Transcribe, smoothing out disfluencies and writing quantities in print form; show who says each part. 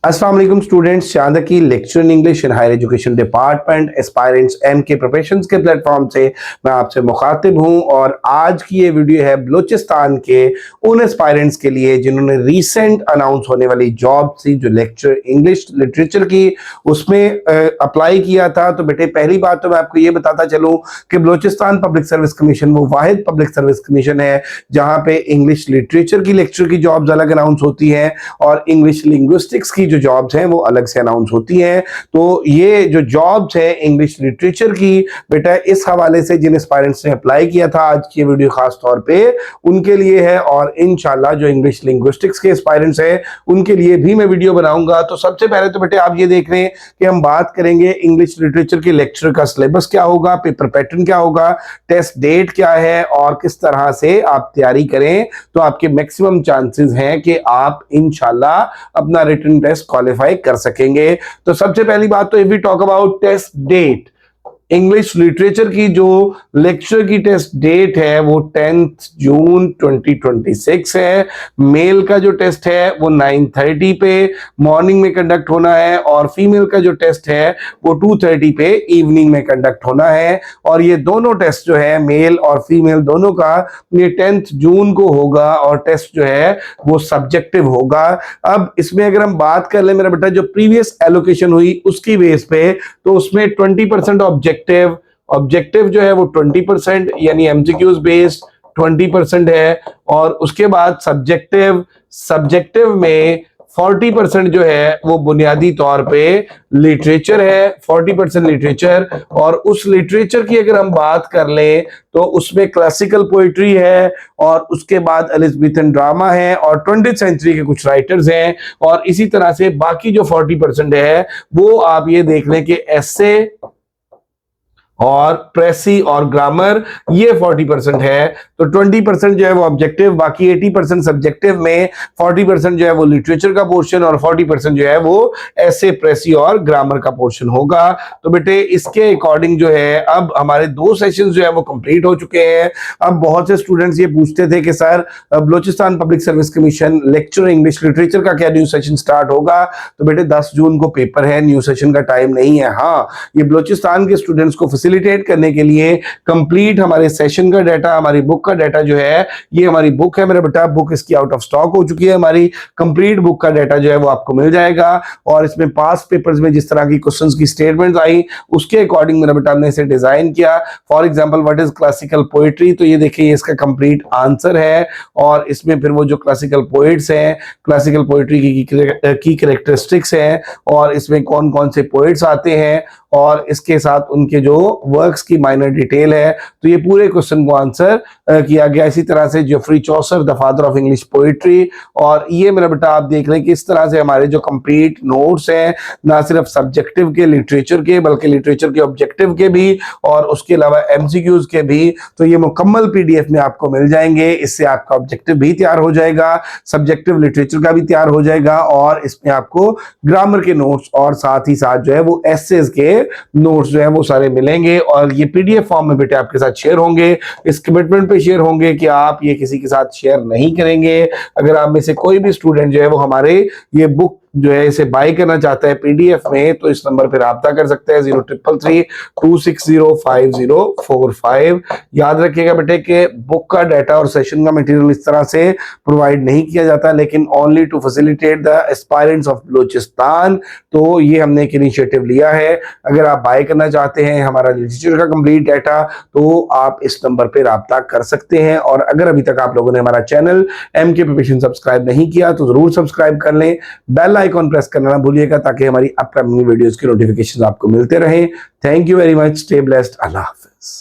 Speaker 1: अस्सलाम वालेकुम स्टूडेंट्स, चांदा की lecture in English in higher education department aspirants M K professions के प्लेटफॉर्म से मैं आपसे मुखातिब हूं। और आज की ये वीडियो है बलूचिस्तान के उन एस्पायरेंट्स के लिए जिन्होंने रीसेंट अनाउंस होने वाली जॉब थी जो लेक्चर इंग्लिश लिटरेचर की, उसमें अप्लाई किया था। तो बेटे पहली बात तो मैं आपको ये बताता चलूँ कि बलूचिस्तान पब्लिक सर्विस कमीशन वो वाहिद पब्लिक सर्विस कमीशन है जहाँ पे इंग्लिश लिटरेचर की लेक्चर की जॉब्स अलग अनाउंस होती हैं और इंग्लिश लिंग्विस्टिक्स की जो जॉब्स हैं वो अलग से अनाउंस होती हैं। तो ये जो जॉब्स है इंग्लिश लिटरेचर की, बेटा इस हवाले से जिन एस्पायरेंट्स ने अप्लाई किया था आज की वीडियो खास तौर पे उनके लिए है, और इंशाल्लाह जो इंग्लिश लिंग्विस्टिक्स के एस्पायरेंट्स हैं उनके लिए भी मैं वीडियो बनाऊंगा। तो सबसे पहले तो बेटे आप ये देख रहे हैं कि हम बात करेंगे इंग्लिश लिटरेचर के लेक्चर का सिलेबस क्या होगा, पेपर पैटर्न क्या होगा, टेस्ट डेट क्या है और किस तरह से आप तैयारी करें तो आपके मैक्सिमम चांसेस हैं कि आप इंशाल्लाह अपना रिटन टेस्ट क्वालिफाई कर सकेंगे। तो सबसे पहली बात तो if we talk about test date, English literature की जो लेक्चर की टेस्ट डेट है वो 10 जून 2026 है। मेल का जो टेस्ट है वो 9:30 पे मॉर्निंग में कंडक्ट होना है और फीमेल का जो टेस्ट है वो 2:30 पे इवनिंग में कंडक्ट होना है। और ये दोनों टेस्ट जो है मेल और फीमेल दोनों का ये 10 जून को होगा और टेस्ट जो है वो सब्जेक्टिव होगा। अब इसमें अगर हम बात कर ले मेरा बेटा जो प्रीवियस एलोकेशन हुई उसकी बेस पे, तो उसमें 20% ऑब्जेक्टिव जो है वो 20% यानी एमसीक्यूज बेस्ड 20% है। और उसके बाद सब्जेक्टिव में 40% जो है वो बुनियादी तौर पे लिटरेचर है, 40% लिटरेचर। और उस लिटरेचर की अगर हम बात कर लें तो उसमें क्लासिकल पोइट्री है और उसके बाद एलिज़ाबेथन ड्रामा है और 20th सेंचुरी के कुछ राइटर्स हैं। और इसी तरह से बाकी जो 40% है वो आप ये देख लें कि एसे और प्रेसी और ग्रामर, ये 40% है। तो 20% जो है वो ऑब्जेक्टिव, बाकी 80% सब्जेक्टिव में 40% जो है वो लिटरेचर का पोर्शन और 40% जो है वो ऐसे प्रेसी और ग्रामर का पोर्शन होगा। तो बेटे इसके अकॉर्डिंग जो है अब हमारे 2 सेशंस जो है वो कंप्लीट हो चुके हैं। अब बहुत से स्टूडेंट्स ये पूछते थे कि sir Balochistan public service commission lecture English literature का क्या न्यू सेशन स्टार्ट होगा? तो बेटे 10 जून को पेपर है, न्यू सेशन का टाइम नहीं है। हाँ, ये बलूचिस्तान के स्टूडेंट्स को फैसिलिटेट करने के लिए कंप्लीट हमारे सेशन का डाटा, हमारी बुक का डाटा जो है, ये हमारी बुक है मेरा बेटा, बुक इसकी आउट ऑफ स्टॉक हो चुकी है। हमारी कंप्लीट बुक का डाटा जो है वो आपको मिल जाएगा और इसमें पास्ट पेपर्स में जिस तरह की क्वेश्चंस की स्टेटमेंट्स आई उसके अकॉर्डिंग मेरा बेटा हमने इसे डिजाइन किया। For example what is classical poetry, तो ये देखिए इसका कंप्लीट आंसर है। और इसमें फिर वो जो क्लासिकल पोएट्स हैं, क्लासिकल पोएट्री की कैरेक्टरिस्टिक्स हैं और इसमें कौन कौन से पोएट्स आते हैं और इसके साथ उनके जो वर्क्स की माइनर डिटेल है, तो ये पूरे क्वेश्चन को आंसर किया गया। इसी तरह से Geoffrey Chaucer the father of English poetry, और ये मेरा बेटा आप देख रहे हैं कि इस तरह से हमारे जो कंप्लीट नोट्स हैं ना सिर्फ सब्जेक्टिव के लिटरेचर के बल्कि लिटरेचर के ऑब्जेक्टिव के भी और उसके अलावा एमसीक्यूज के भी, तो ये मुकम्मल पीडीएफ में आपको मिल जाएंगे। इससे आपका ऑब्जेक्टिव भी तैयार हो जाएगा, सब्जेक्टिव लिटरेचर का भी तैयार हो जाएगा और इसमें आपको ग्रामर के नोट्स और साथ ही साथ जो है वो एसेज के नोट्स जो है वो सारे मिलेंगे। और ये पीडीएफ फॉर्म में बेटे आपके साथ शेयर होंगे, इस कमिटमेंट पे शेयर होंगे कि आप ये किसी के साथ शेयर नहीं करेंगे। अगर आप में से कोई भी स्टूडेंट जो है वो हमारे ये बुक जो है इसे बाय करना चाहता है पीडीएफ में, तो इस नंबर पर राब्ता कर सकते हैं 0333260545। याद रखिएगा बेटे कि बुक का डाटा और सेशन का मटेरियल इस तरह से प्रोवाइड नहीं किया जाता, लेकिन only to facilitate the aspirants of Balochistan. तो ये हमने एक इनिशिएटिव लिया है। अगर आप बाय करना चाहते हैं हमारा लिटरेचर का कंप्लीट डाटा तो आप इस नंबर पर राब्ता कर सकते हैं। और अगर अभी तक आप लोगों ने हमारा चैनल एमके प्रिपरेशन सब्सक्राइब नहीं किया तो जरूर सब्सक्राइब कर लें, बेल आइकॉन प्रेस करना ना भूलिएगा ताकि हमारी अपकमिंग वीडियोस की नोटिफिकेशन आपको मिलते रहें। Thank you very much, stay blessed, Allah Hafiz.